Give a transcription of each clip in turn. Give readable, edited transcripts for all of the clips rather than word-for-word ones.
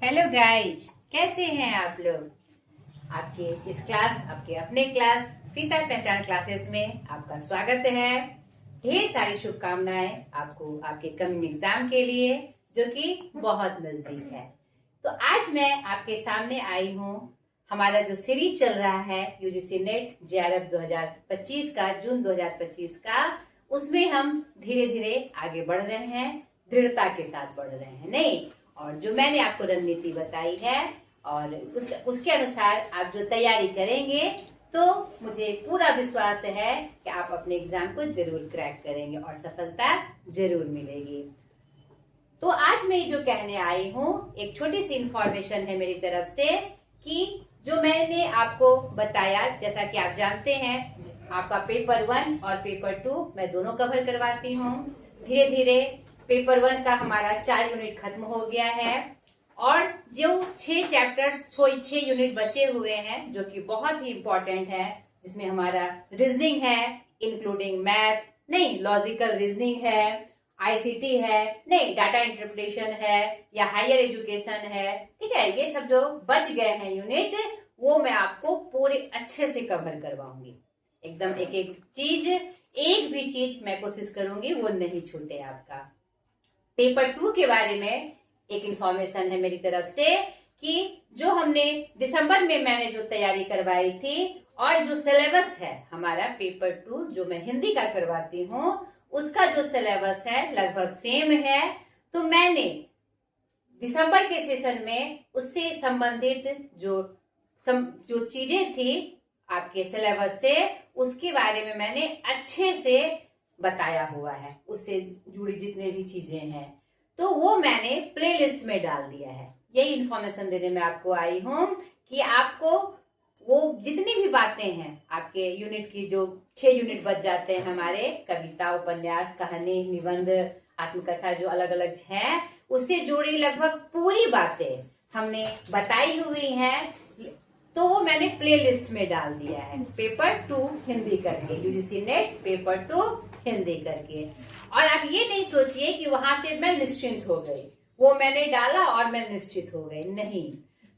Hello guys, कैसे हैं आप लोग। आपके इस क्लास, आपके अपने क्लास प्रीता पहचान क्लासेस में आपका स्वागत है। ढेर सारी शुभकामनाएं आपको आपके कमिंग एग्जाम के लिए, जो कि बहुत नजदीक है। तो आज मैं आपके सामने आई हूँ। हमारा जो सीरीज चल रहा है यूजीसी नेट जेआरएफ 2025 का, जून 2025 का, उसमें हम धीरे धीरे आगे बढ़ रहे हैं, दृढ़ता के साथ बढ़ रहे हैं। नहीं, और जो मैंने आपको रणनीति बताई है और उसके अनुसार आप जो तैयारी करेंगे, तो मुझे पूरा विश्वास है कि आप अपने एग्जाम को जरूर क्रैक करेंगे और सफलता जरूर मिलेगी। तो आज मैं जो कहने आई हूँ, एक छोटी सी इंफॉर्मेशन है मेरी तरफ से कि जो मैंने आपको बताया, जैसा कि आप जानते हैं, आपका पेपर 1 और पेपर 2 मैं दोनों कवर करवाती हूँ। धीरे धीरे पेपर 1 का हमारा 4 यूनिट खत्म हो गया है और जो 6 चैप्टर्स, 6 यूनिट बचे हुए हैं, जो कि बहुत ही इंपॉर्टेंट है, जिसमें हमारा रीजनिंग है, इंक्लूडिंग मैथ, नहीं लॉजिकल रीजनिंग है, आईसीटी है, नहीं डाटा इंटरप्रिटेशन है, या हायर एजुकेशन है। ठीक है, ये सब जो बच गए हैं यूनिट, वो मैं आपको पूरे अच्छे से कवर करवाऊंगी। एकदम एक एक भी चीज मैं कोशिश करूंगी वो नहीं छूटे आपका। पेपर 2 के बारे में एक इंफॉर्मेशन है मेरी तरफ से कि जो हमने दिसंबर में मैंने जो तैयारी करवाई थी और जो सिलेबस है हमारा पेपर 2 जो मैं हिंदी का करवाती हूँ, उसका जो सिलेबस है लगभग सेम है। तो मैंने दिसंबर के सेशन में उससे संबंधित जो चीजें थी आपके सिलेबस से, उसके बारे में मैंने अच्छे से बताया हुआ है। उससे जुड़ी जितने भी चीजें हैं, तो वो मैंने प्लेलिस्ट में डाल दिया है। यही इन्फॉर्मेशन देने में आपको आई हूँ कि आपको वो जितनी भी बातें हैं आपके यूनिट की, जो 6 यूनिट बच जाते हैं हमारे, कविता, उपन्यास, कहानी, निबंध, आत्मकथा, जो अलग अलग हैं, उससे जुड़ी लगभग पूरी बातें हमने बताई हुई हैं। तो वो मैंने प्लेलिस्ट में डाल दिया है, पेपर 2 हिंदी करके, यूजीसी नेट पेपर 2 हिंदी करके। और आप ये नहीं सोचिए कि वहां से मैं निश्चिंत हो गई, वो मैंने डाला और मैं निश्चित हो गई, नहीं।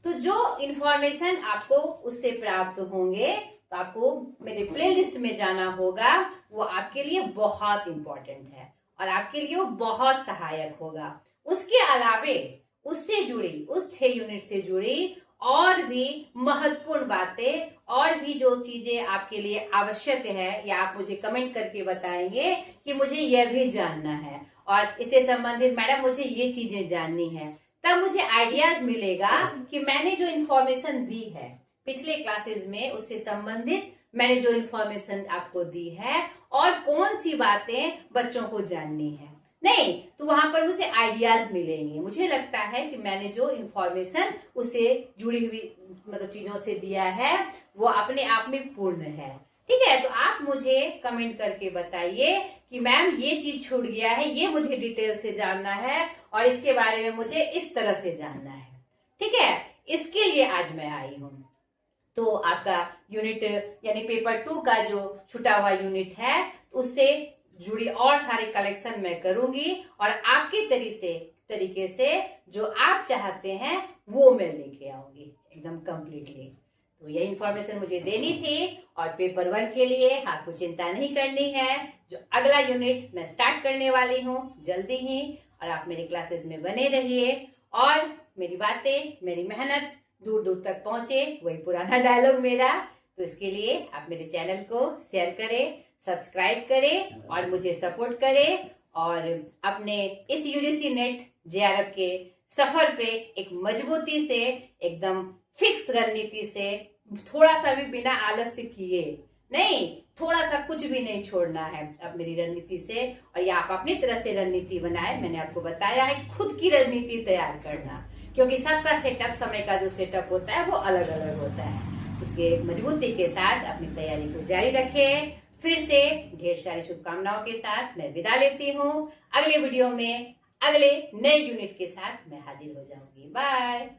तो जो इंफॉर्मेशन आपको उससे प्राप्त होंगे, तो आपको मेरे प्लेलिस्ट में जाना होगा। वो आपके लिए बहुत इंपॉर्टेंट है और आपके लिए वो बहुत सहायक होगा। उसके अलावे उससे जुड़ी, उस 6 यूनिट से जुड़ी और भी महत्वपूर्ण बातें, और भी जो चीजें आपके लिए आवश्यक है, या आप मुझे कमेंट करके बताएंगे कि मुझे यह भी जानना है और इससे संबंधित मैडम मुझे ये चीजें जाननी है, तब मुझे आइडियाज मिलेगा कि मैंने जो इन्फॉर्मेशन दी है पिछले क्लासेस में, उससे संबंधित मैंने जो इन्फॉर्मेशन आपको दी है और कौन सी बातें बच्चों को जाननी है, नहीं, तो वहां पर मुझे आइडियाज मिलेंगे। मुझे लगता है कि मैंने जो इन्फॉर्मेशन उससे जुड़ी हुई मतलब चीजों से दिया है, वो अपने आप में पूर्ण है। ठीक है, तो आप मुझे कमेंट करके बताइए कि मैम ये चीज छूट गया है, ये मुझे डिटेल से जानना है और इसके बारे में मुझे इस तरह से जानना है। ठीक है, इसके लिए आज मैं आई हूँ। तो आपका यूनिट यानी पेपर 2 का जो छूटा हुआ यूनिट है, उससे जुड़ी और सारी कलेक्शन मैं करूंगी और आपके तरीके से जो आप चाहते हैं वो मैं लेके आऊंगी एकदम कंप्लीटली। तो ये इन्फॉर्मेशन मुझे देनी थी और पेपर 1 के लिए आपको चिंता नहीं करनी है। जो अगला यूनिट मैं स्टार्ट करने वाली हूँ जल्दी ही, और आप मेरी क्लासेस में बने रहिए और मेरी बातें, मेरी मेहनत दूर दूर तक पहुंचे, वही पुराना डायलॉग मेरा। तो इसके लिए आप मेरे चैनल को शेयर करें, सब्सक्राइब करें और मुझे सपोर्ट करें, और अपने इस यूजीसी नेट जेआरएफ के सफर पे एक मजबूती से, एकदम फिक्स रणनीति से, थोड़ा सा भी बिना आलस से किए नहीं, थोड़ा सा कुछ भी नहीं छोड़ना है अब मेरी रणनीति से। और ये आप अपनी तरह से रणनीति बनाए। मैंने आपको बताया है खुद की रणनीति तैयार करना, क्योंकि सबका सेटअप, समय का जो सेटअप होता है वो अलग अलग होता है। उसके मजबूती के साथ अपनी तैयारी को जारी रखें। फिर से ढेर सारी शुभकामनाओं के साथ मैं विदा लेती हूँ। अगले वीडियो में अगले नए यूनिट के साथ मैं हाजिर हो जाऊंगी। बाय।